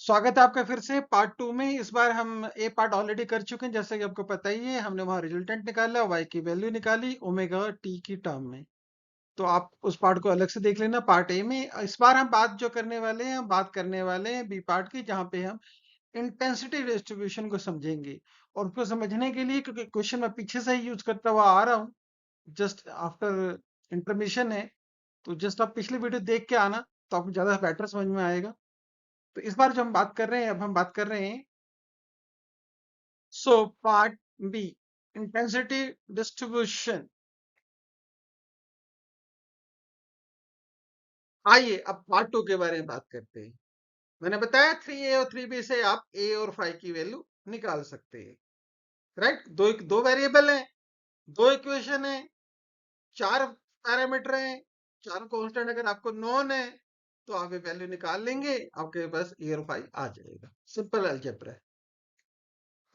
स्वागत है आपका फिर से पार्ट 2 में। इस बार हम ए पार्ट ऑलरेडी कर चुके हैं, जैसा कि आपको पता ही है। हमने वहां रिजल्टेंट निकाला, वाई की वैल्यू निकाली ओमेगा टी की टर्म में। तो आप उस पार्ट को अलग से देख लेना पार्ट ए में। इस बार हम बात जो करने वाले हैं, बात करने वाले हैं बी पार्ट की, जहाँ पे हम इंटेंसिटी डिस्ट्रीब्यूशन को समझेंगे। और उसको समझने के लिए, क्योंकि क्वेश्चन मैं पीछे से ही यूज करता हुआ आ रहा हूँ, जस्ट आफ्टर इंटरमिशन है, तो जस्ट आप पिछली वीडियो देख के आना, तो आपको ज्यादा बेटर समझ में आएगा। तो इस बार जो हम बात कर रहे हैं, अब हम बात कर रहे हैं so part B, intensity distribution. आइए अब पार्ट 2 के बारे में बात करते हैं। मैंने बताया 3a और 3b से आप a और phi की वैल्यू निकाल सकते हैं, राइट। दो वेरिएबल हैं, दो इक्वेशन है, चार पैरामीटर हैं, चार कांस्टेंट अगर आपको नोन है तो आप ये वैल्यू निकाल लेंगे, आपके पास a और phi आ जाएगा। सिंपल अलजेब्रा है।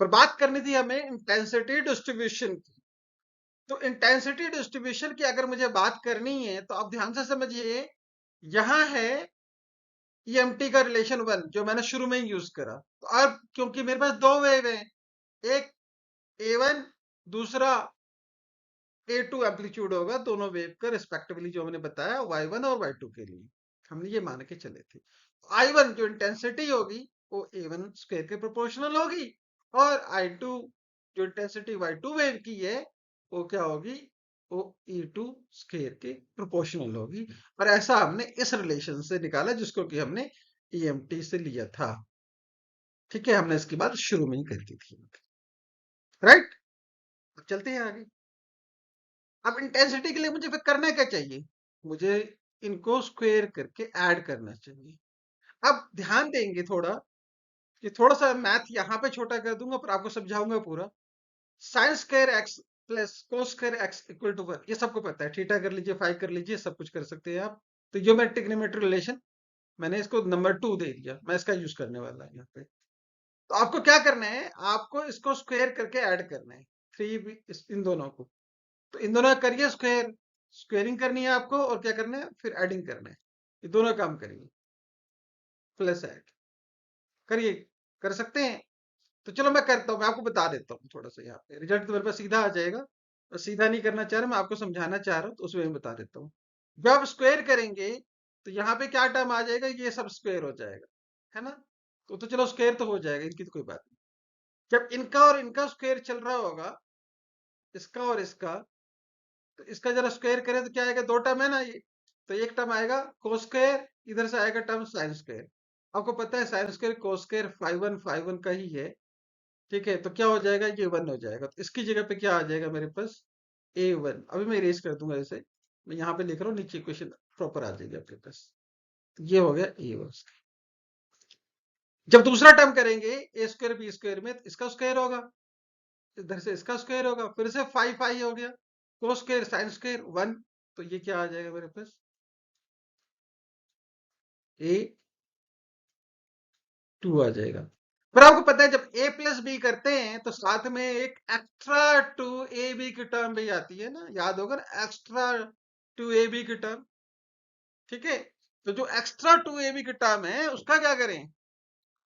पर बात करनी थी हमें इंटेंसिटी डिस्ट्रीब्यूशन की। तो इंटेंसिटी डिस्ट्रीब्यूशन की अगर मुझे बात करनी है तो आप ध्यान से समझिए। यहां है ईएमटी का रिलेशन 1, जो मैंने शुरू में ही यूज करा। तो अब क्योंकि मेरे पास दो वेव है, एक A1, दूसरा A2 एम्पलीट्यूड होगा, दोनों वेव का रिस्पेक्टिवली, जो हमने बताया Y1 और Y2 के लिए हमने ये मान के चले थे। I1 जो इंटेंसिटी होगी वो A1 स्क्वायर के प्रोपोर्शनल होगी, और I2 जो इंटेंसिटी Y2 वेव की है वो क्या होगी, वो E2 स्क्वायर के प्रोपोर्शनल होगी। और ऐसा हमने इस रिलेशन से निकाला, जिसको कि हमने EMT से लिया था। ठीक है, हमने इसकी बात शुरू में ही कर दी थी, राइट। अब चलते हैं आगे। अब इंटेंसिटी के लिए मुझे फिर करना क्या चाहिए, मुझे इनको स्क्वायर करके ऐड करना चाहिए। अब ध्यान देंगे थोड़ा, कि थोड़ा सा मैथ यहाँ पे छोटा कर दूंगा, पर आपको समझाऊंगा पूरा। Sine square x plus cos square x equal to 1, ये सबको पता है। थीटा कर लीजिए, फाई कर लीजिए, सब कुछ कर सकते हैं आप। तो ज्योमेट्रिक ट्रिग्नोमेट्रिक रिलेशन मैंने इसको नंबर 2 दे दिया, मैं इसका यूज करने वाला है यहाँ पे। तो आपको क्या करना है, आपको इसको स्क्वायर करके ऐड करना है, थ्री इन दोनों को। तो इन दोनों का करिए स्क्वायर, स्क्वेयरिंग करनी है आपको, और क्या करना है फिर एडिंग करना है। ये दोनों काम करिए, प्लस ऐड करिए, कर सकते हैं। तो चलो मैं करता हूँ, मैं आपको बता देता हूँ थोड़ा सा। यहाँ पे रिजल्ट तो मेरे पास सीधा आ जाएगा, और सीधा नहीं करना चाह रहा, मैं आपको समझाना चाह रहा हूँ, तो उसमें मैं बता देता हूँ। जब आप स्क्वायर करेंगे तो यहाँ पे क्या टर्म आ जाएगा, ये सब स्क्वायर हो जाएगा, है ना। तो चलो स्क्वायर तो हो जाएगा, इनकी तो कोई बात नहीं। जब इनका और इनका स्क्वायर चल रहा होगा, इसका और इसका, तो इसका जरा स्क्वायर करें तो क्या आएगा, दो टर्म है ना ये। तो एक टर्म आएगा कोस स्क्वायर, इधर से आएगा टर्म साइन स्क्वायर। आपको पता है sine square cos square five one का ही है। ठीक है, तो क्या हो जाएगा, ये 1 हो जाएगा। तो इसकी जगह पे क्या आ जाएगा मेरे पास, A1। अभी मैं इरेज कर दूंगा, जैसे मैं यहाँ पे लिख रहा हूँ, नीचे इक्वेशन प्रॉपर आ जाएगी आपके पास। तो ये हो गया A1। जब दूसरा टर्म करेंगे ए स्क्वायर बी स्क्वायर में, तो इसका स्क्वायर होगा, इधर से इसका स्क्वायर होगा, फिर से फाइव फाइव हो गया, कोस स्क्वायर साइन स्क्वायर 1। तो ये क्या आ जाएगा मेरे पास, A2 आ जाएगा। पर आपको पता है जब A प्लस बी करते हैं तो साथ में एक एक्स्ट्रा टू ए बी की टर्म भी आती है ना, याद होगा ना, एक्स्ट्रा टू ए बी की टर्म। ठीक है, तो जो एक्स्ट्रा टू ए बी की टर्म है उसका क्या करें,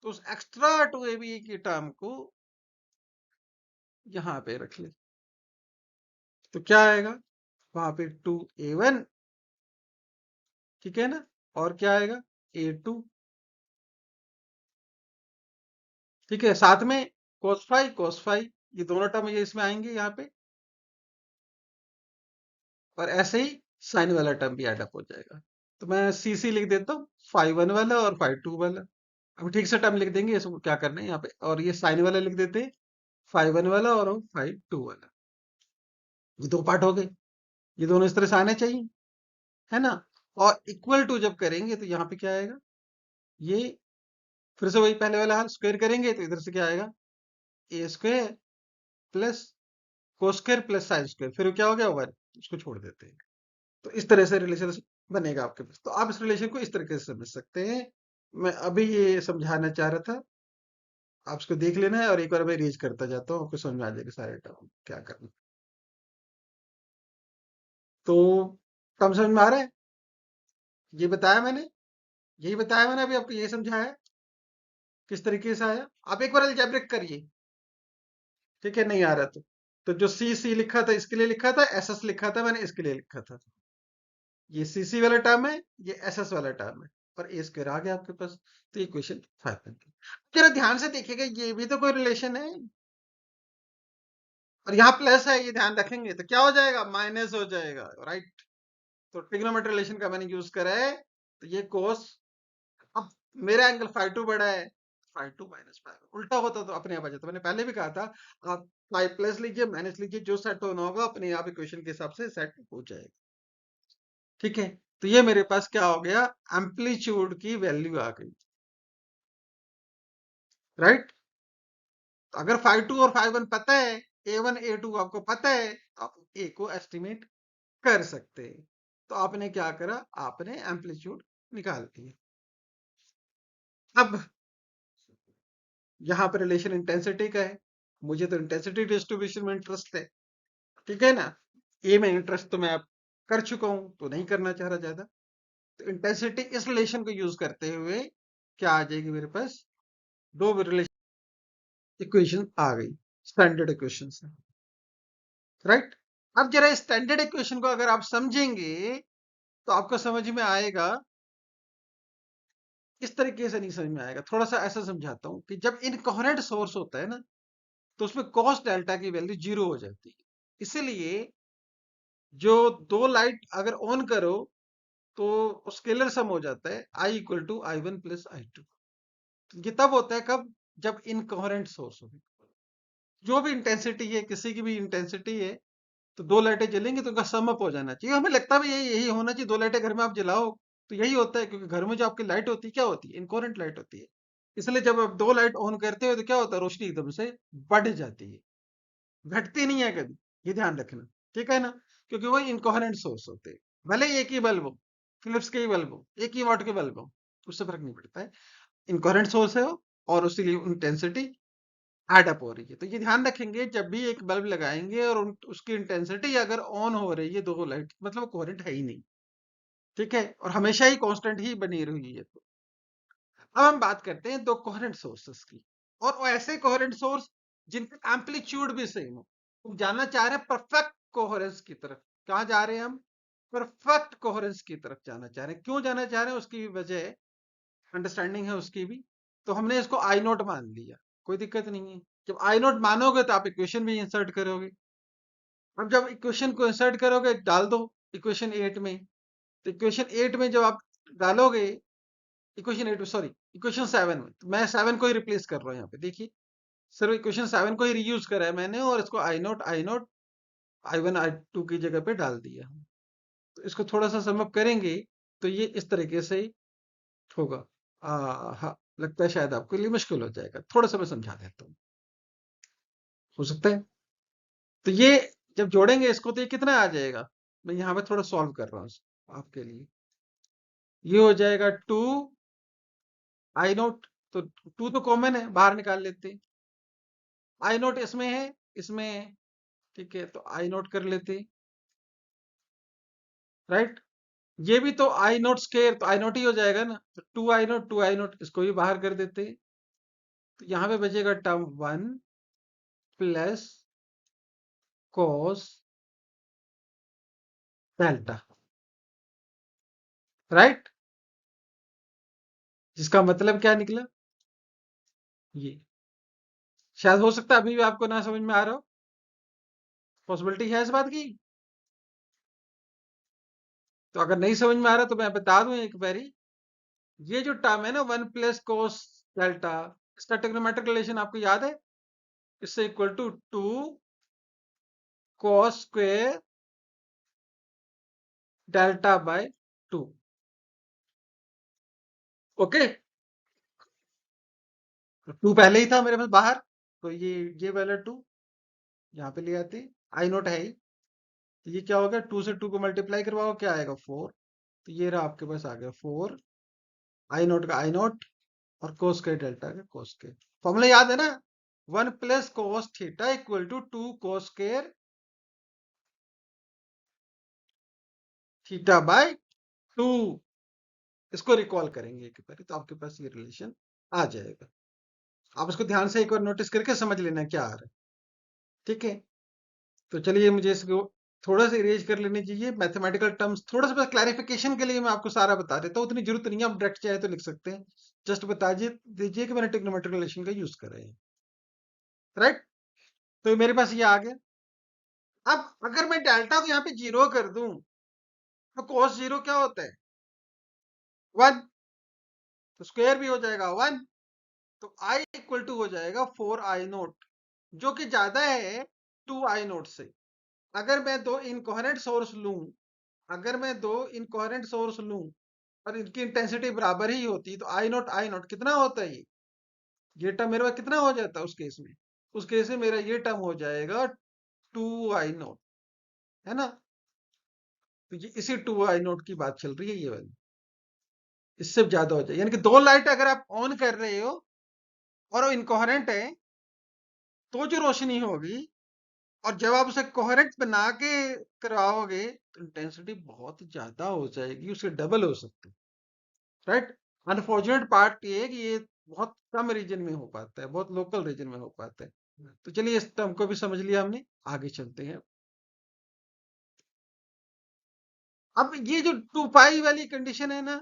तो उस एक्स्ट्रा टू ए बी की टर्म को यहां पे रख ले। तो क्या आएगा, वहां पे 2A1, ठीक है ना, और क्या आएगा A2। ठीक है, साथ में कोस फाई, ये दोनों टर्म ये इसमें आएंगे यहाँ पे, और ऐसे ही साइन वाला टर्म भी एडअप हो जाएगा। तो मैं सी सी लिख देता हूँ, फाइव 1 वाला और फाइव 2 वाला। अब ठीक से टर्म लिख देंगे, इसको क्या करना है यहाँ पे, और ये साइन वाला लिख देते हैं, फाइव 1 वाला और फाइव 2 वाला। ये दो पार्ट हो गए, ये दोनों इस तरह से आने चाहिए, है ना। और इक्वल टू जब करेंगे तो यहाँ पे क्या आएगा, ये फिर से वही पहले वाला हाल, स्क्वायर करेंगे तो इधर से क्या आएगा, a square plus cos square plus sine square, फिर क्या हो गया 1, इसको छोड़ देते हैं। तो इस तरह से रिलेशन बनेगा आपके पास। तो आप इस रिलेशन को इस तरीके से समझ सकते हैं। मैं अभी ये समझाना चाह रहा था, आप इसको देख लेना है, और एक बार मैं रीच करता जाता हूँ, आपको समझ में आ जाएगा सारे टर्म क्या करना। तो कम समझ में आ रहा है, ये बताया मैंने, यही बताया मैंने अभी आपको, यही समझाया है। किस तरीके से आया, आप एक बार अलजेब्रिक करिए, ठीक है, नहीं आ रहा तो जो सी सी लिखा था इसके लिए लिखा था, एस एस लिखा था मैंने इसके लिए लिखा था, ये सी सी वाला टर्म है, ये एस एस वाला टर्म है, और ए स्क्वायर आ गया आपके पास। तो ये क्वेश्चन 5 बन गया। जरा ध्यान से देखिएगा, ये भी तो कोई रिलेशन है, और यहाँ प्लस है, ये ध्यान रखेंगे तो क्या हो जाएगा, माइनस हो जाएगा, राइट। तो ट्रिग्नोमेट्री रिलेशन का मैंने यूज करा है, तो ये कोस, अब मेरा एंगल फाइव टू बड़ा है, फाइव टू माइनस फाइव, उल्टा होता तो अपने आप आ जाता, मैंने पहले भी कहा था, आप फाइव प्लस लीजिए माइनस लीजिए, जो सेट होना होगा अपने आप इक्वेशन के हिसाब से सेट हो जाएगा, ठीक है। तो ये मेरे पास क्या हो गया, एम्पलीट्यूड की वैल्यू आ गई, राइट। तो अगर फाइव टू और फाइव वन पता है, ए वन ए टू आपको पता है, तो आप ए को एस्टिमेट कर सकते हैं। तो आपने क्या करा, आपने एम्पलीट्यूड निकाल दिया। अब यहाँ पर रिलेशन इंटेंसिटी का है, मुझे तो इंटेंसिटी डिस्ट्रीब्यूशन में इंटरेस्ट है, ठीक है ना। ए में इंटरेस्ट तो मैं अब कर चुका हूं, तो नहीं करना चाह रहा ज्यादा। तो इंटेंसिटी इस रिलेशन को यूज करते हुए क्या आ जाएगी मेरे पास, दो रिलेशन इक्वेशन आ गई, स्टैंडर्ड इक्वेशन से, राइट। अब जरा स्टैंडर्ड इक्वेशन को अगर आप समझेंगे तो आपको समझ में आएगा, इस तरीके से नहीं समझ में आएगा, थोड़ा सा ऐसा समझाता हूं कि जब इनकोहेरेंट सोर्स होता है ना, तो उसमें कॉस डेल्टा की वैल्यू जीरो हो जाती है। इसलिए जो दो लाइट अगर ऑन करो तो स्केलर सम हो जाता है, I equal to I one plus I two. ये तब होता है कब, जब इनकोहेरेंट सोर्स हो, जो भी इंटेंसिटी है, किसी की भी इंटेंसिटी है, तो दो लाइटें जलेंगी तो उनका सम अप हो जाना चाहिए। हमें लगता भी यही यही होना चाहिए, दो लाइटें घर में आप जलाओ तो यही होता है, क्योंकि घर में जो आपकी लाइट होती है क्या होती है, इनकोहेरेंट लाइट होती है। इसलिए जब आप दो लाइट ऑन करते हो तो क्या होता है, रोशनी एकदम से बढ़ जाती है, घटती नहीं है कभी, ये ध्यान रखना, ठीक है ना। क्योंकि वो इनकोहेरेंट सोर्स होते हैं, भले ही एक ही बल्ब हो, फिलिप्स के ही बल्ब हो, एक ही वाट के बल्ब हो, उससे फर्क नहीं पड़ता है, इनकोहेरेंट सोर्स है वो, और उसके लिए इंटेंसिटी ऐड अप हो रही है। तो ये ध्यान रखेंगे, जब भी एक बल्ब लगाएंगे और उसकी इंटेंसिटी अगर ऑन हो रही है, दो लाइट, मतलब वो कोहेरेंट है ही नहीं, ठीक है, और हमेशा ही कांस्टेंट ही बनी रही है। तो अब हम बात करते हैं दो कोहेरेंट सोर्सेस की, और वो ऐसे कोहेरेंट सोर्स जिनका एम्पलीट्यूड भी सेम हो। हम जानना चाह रहे हैं परफेक्ट कोहेरेंस की तरफ, कहाँ जा रहे हैं हम, परफेक्ट कोहेरेंस की तरफ जाना चाह रहे हैं। क्यों जाना चाह रहे हैं, उसकी भी वजह अंडरस्टैंडिंग है उसकी भी। तो हमने इसको आई नोट मान लिया, कोई दिक्कत नहीं है। जब आई नोट मानोगे तो आप इक्वेशन भी इंसर्ट करोगे। अब जब इक्वेशन को इंसर्ट करोगे, डाल दो इक्वेशन 8 में। तो इक्वेशन 8 में जब आप डालोगे, इक्वेशन 8 सॉरी इक्वेशन 7 में, तो मैं 7 को ही रिप्लेस कर रहा हूँ यहाँ पे, देखिए सिर्फ इक्वेशन 7 को ही रीयूज करा है मैंने, और इसको I naught I one I two की जगह पे डाल दिया। तो इसको थोड़ा सा समअप करेंगे तो ये इस तरीके से ही होगा। हाँ, लगता है शायद आपके लिए मुश्किल हो जाएगा, थोड़ा सा मैं समझा देता हूँ, हो सकता है। तो ये जब जोड़ेंगे इसको तो ये कितना आ जाएगा, मैं यहाँ पे थोड़ा सॉल्व कर रहा हूँ आपके लिए। ये हो जाएगा टू आई नोट, तो टू तो कॉमन है, बाहर निकाल लेते हैं। आई नोट इसमें है, इसमें है, ठीक है, तो आई नोट कर लेते, राइट। ये भी तो आई नोट स्केयर, तो आई नोट ही हो जाएगा ना, तो टू आई नोट इसको भी बाहर कर देते। तो यहाँ पे बचेगा term one plus cos delta, right. जिसका मतलब क्या निकला, ये शायद हो सकता है अभी भी आपको ना समझ में आ रहा हो, पॉसिबिलिटी है इस बात की। तो अगर नहीं समझ में आ रहा तो मैं बता दूं एक बारी, ये जो टर्म है ना वन प्लस कोस डेल्टा, इसका ट्रिग्नोमेट्रिक रिलेशन आपको याद है, इससे equal to two cos square delta by two, okay. Two पहले ही था मेरे पास बाहर, तो ये वाला टू यहाँ पे ले आते, आई नोट है ही, तो ये क्या हो गया, टू से टू को मल्टीप्लाई करवाओ क्या आएगा, फोर। तो ये रहा आपके पास आ गया फोर, आई नोट का आई नोट, और कोस के डेल्टा का कोस के। फॉर्मूला याद है ना, one plus cos theta equal to two cos square theta by two. इसको रिकॉल करेंगे एक बार तो आपके पास ये रिलेशन आ जाएगा। आप उसको ध्यान से एक बार नोटिस करके समझ लेना क्या आ रहा है। ठीक है, तो चलिए मुझे इसको थोड़ा सा इरेज कर लेने चाहिए मैथमेटिकल टर्म्स, थोड़ा सा बस क्लैरिफिकेशन के लिए मैं आपको सारा बता देता हूँ, उतनी जरूरत नहीं है, आप डायरेक्ट चाहे तो लिख सकते हैं। जस्ट बता दीजिए कि मैंने ट्रिग्नोमेट्रिक रिलेशन का यूज करा है। राइट, तो मेरे पास ये आ गया। अब अगर मैं डेल्टा को यहाँ पे 0 कर दूं तो cos 0 क्या होता है? 1, तो स्क्वायर भी हो जाएगा 1, तो i इक्वल टू हो जाएगा 4i0, जो कि ज्यादा है 2i0 से। अगर मैं दो इनकोहेरेंट सोर्स लूं, अगर मैं दो इनकोहेरेंट सोर्स लूं और इनकी इंटेंसिटी बराबर ही होती तो I0 कितना होता है? ये टर्म मेरे पास कितना हो जाता है उस केस में? उस केस में मेरा ये टर्म हो जाएगा 2i0, है ना? तो ये इसी 2i0 की बात चल रही है ये वाली। इससे ज्यादा हो जाए, यानी कि दो लाइट अगर आप ऑन कर रहे हो और वो इनकोहेरेंट है, तो जो रोशनी होगी, और जब आप उसे कोहेरेंट बना के करवाओगे तो इंटेंसिटी बहुत ज्यादा हो जाएगी, उससे डबल हो सकती है। राइट, अनफॉर्चुनेट पार्ट ये है कि ये बहुत कम रीजन में हो पाता है, बहुत लोकल रीजन में हो पाता है। तो चलिए इस टर्म को भी समझ लिया हमने, आगे चलते हैं। अब ये जो 2 पाई वाली कंडीशन है ना,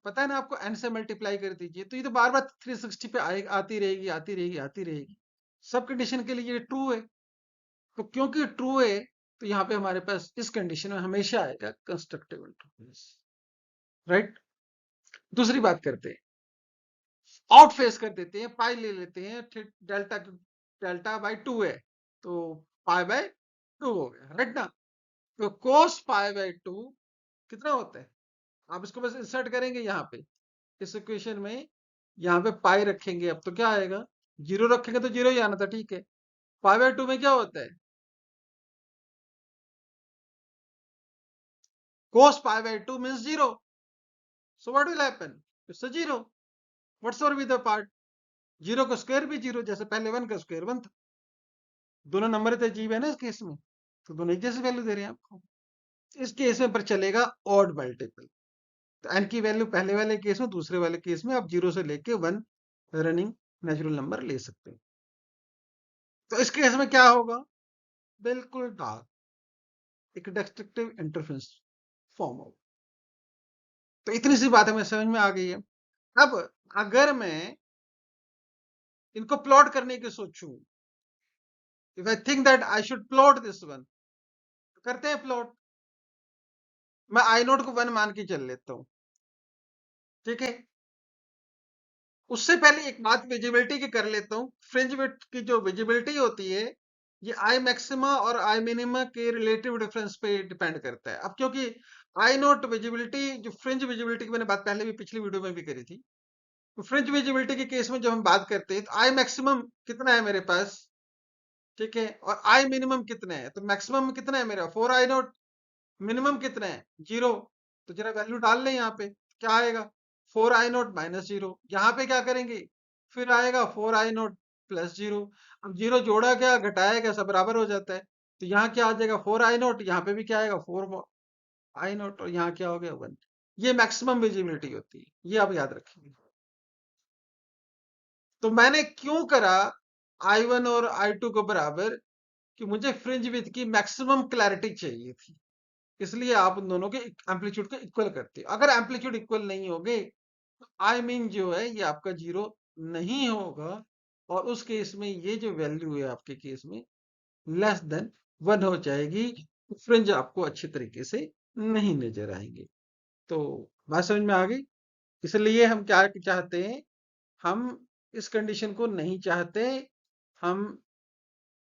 पता है ना आपको, n से मल्टीप्लाई कर दीजिए तो ये तो बार बार 360 पे आती रहेगी, आती रहेगी, आती रहेगी। सब कंडीशन के लिए ये ट्रू है, तो क्योंकि ट्रू है तो यहाँ पे हमारे पास इस कंडीशन में हमेशा आएगा कंस्ट्रक्टिव इंटरफेरेंस। राइट, दूसरी बात करते हैं, आउट फेस कर देते हैं, पाई ले लेते हैं, डेल्टा डेल्टा बाई 2 है, तो पाई बाई 2 हो गया। राइट ना, तो कोस पाई बाई 2 कितना होता है? आप इसको बस इंसर्ट करेंगे यहाँ पे इस इक्वेशन में, यहाँ पे पाई रखेंगे, अब तो क्या आएगा? 0 रखेंगे तो 0 ही आना था, ठीक है। पाई बाई 2 में क्या होता है? cos pi by 2 means 0. So what will happen? It's a 0. Whatsoever be the part, 0 का स्क्वायर भी 0, जैसे पहले 1 का स्क्वायर 1 था। दोनों नंबर तो अजीब है ना इस केस में, तो दोनों एक जैसे वैल्यू दे रहे हैं आपको। इस केस में पर चलेगा ऑड मल्टीपल, तो एन की वैल्यू पहले वाले केस में, दूसरे वाले केस में आप 0 से लेके 1 रनिंग नेचुरल नंबर ले सकते हैं। तो इस केस में क्या होगा? बिल्कुल डार्क, एक डिस्ट्रक्टिव इंटरफेरेंस फॉर्म होगा। तो इतनी सी बात हमें समझ में आ गई है। अब अगर मैं इनको प्लॉट करने की सोचूं, if I think that I should plot this one, तो करते हैं प्लॉट। मैं I0 को 1 मान के चल लेता हूं, ठीक है। उससे पहले एक बात विजिबिलिटी की कर लेता हूँ। फ्रिंज विड्थ की जो विजिबिलिटी होती है, ये आई मैक्सिमा और आई मिनिमा के रिलेटिव डिफरेंस पे डिपेंड करता है। अब क्योंकि I0 विजिबिलिटी, जो फ्रिंज विजिबिलिटी की मैंने बात पहले भी पिछली वीडियो में भी करी थी, तो फ्रिंज विजिबिलिटी के केस में जब हम बात करते हैं तो आई मैक्सिमम कितना है मेरे पास, ठीक है, और आई मिनिमम कितना है? तो मैक्सिमम कितना है मेरा 4I0, मिनिमम कितना है 0। तो जरा वैल्यू डाल लें यहाँ पे, क्या आएगा? 4I0 minus 0। यहाँ पे क्या करेंगे? फिर आएगा 4I0 प्लस 0। अब 0 जोड़ा क्या घटाया क्या, सब बराबर हो जाता है। तो यहाँ क्या आ जाएगा? 4I0, यहाँ पे भी क्या आएगा? 4I0, और यहाँ क्या हो गया? 1। ये मैक्सिमम विजिबिलिटी होती है, ये आप याद रखेंगे। तो मैंने क्यों करा I1 और I2 को बराबर? कि मुझे फ्रिंज विड्थ की मैक्सिमम क्लैरिटी चाहिए थी, इसलिए आप उन दोनों के एम्पलीट्यूड को इक्वल करते हो। अगर एम्पलीट्यूड इक्वल नहीं होगे तो आई मीन जो है ये आपका 0 नहीं होगा, और उस केस में ये जो वैल्यू है आपके केस में लेस देन 1 हो जाएगी, फ्रिंज आपको अच्छे तरीके से नहीं नजर आएंगे। तो बात समझ में आ गई? इसलिए हम क्या चाहते हैं? हम इस कंडीशन को नहीं चाहते, हम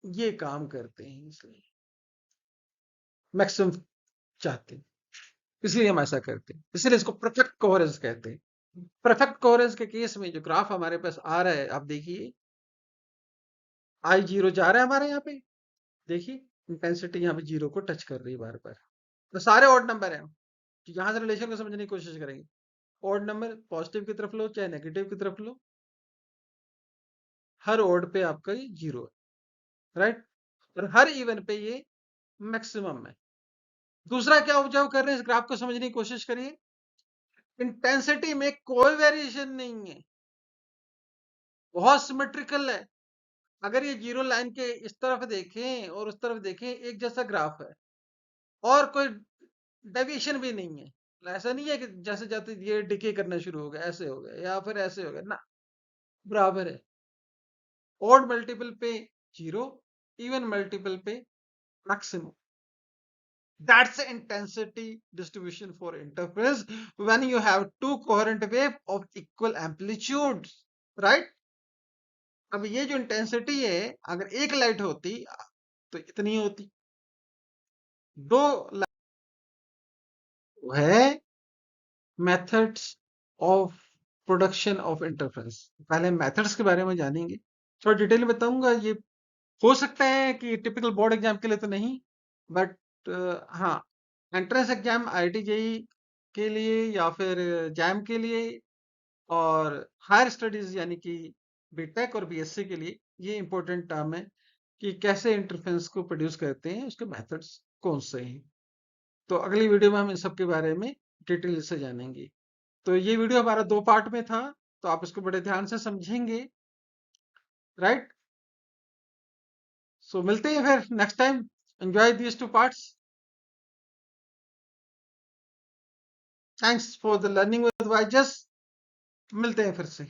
ये काम करते हैं, इसलिए मैक्सिमम चाहते हैं, इसलिए हम ऐसा करते हैं। इसलिए इसको परफेक्ट कोहेरेंस कहते हैं। परफेक्ट कोहेरेंस के केस में जो ग्राफ हमारे पास आ रहा है, आप देखिए I0 जा रहा है हमारे यहाँ पे, देखिए इंटेंसिटी यहाँ पे 0 को टच कर रही है बार बार। तो सारे ऑड नंबर हैं, तो यहाँ से रिलेशन को समझने की कोशिश करेंगे। ऑड नंबर पॉजिटिव की तरफ लो चाहे नेगेटिव की तरफ लो, हर ऑड पे आपका ये 0 है, राइट, और हर इवन पे ये मैक्सिमम है। दूसरा क्या ऑब्जर्व कर रहे हैं, इस ग्राफ को समझने की कोशिश करिए। इंटेंसिटी में कोई वेरिएशन नहीं है, बहुत सिमेट्रिकल है। अगर ये जीरो लाइन के इस तरफ देखें और उस तरफ देखें, एक जैसा ग्राफ है और कोई डेविएशन भी नहीं है। ऐसा नहीं है कि जैसे जैसे ये डिके करना शुरू हो गया ऐसे हो गया या फिर ऐसे हो गया ना, बराबर है। ऑड मल्टीपल पे जीरो, इवन मल्टीपल पे maximum. That's the intensity distribution for interference when you have two coherent wave of equal amplitude, right? अब ये जो इंटेंसिटी है, अगर एक लाइट होती तो इतनी होती, दो है methods of production of interference. पहले मेथड्स के बारे में जानेंगे, थोड़ा डिटेल में बताऊंगा। ये हो सकता है कि टिपिकल बोर्ड एग्जाम के लिए तो नहीं, बट हाँ, एंट्रेंस एग्जाम आईआईटी जेई के लिए या फिर जैम के लिए और हायर स्टडीज यानी कि बीटेक और बीएससी के लिए ये इंपॉर्टेंट टर्म है कि कैसे इंटरफेरेंस को प्रोड्यूस करते हैं, उसके मेथड्स कौन से हैं। तो अगली वीडियो में हम इन सब के बारे में डिटेल से जानेंगे। तो ये वीडियो हमारा 2 पार्ट में था, तो आप इसको बड़े ध्यान से समझेंगे, राइट? सो मिलते हैं फिर next time. Enjoy these 2 parts. Thanks for the learning with वाइजस। मिलते हैं फिर से।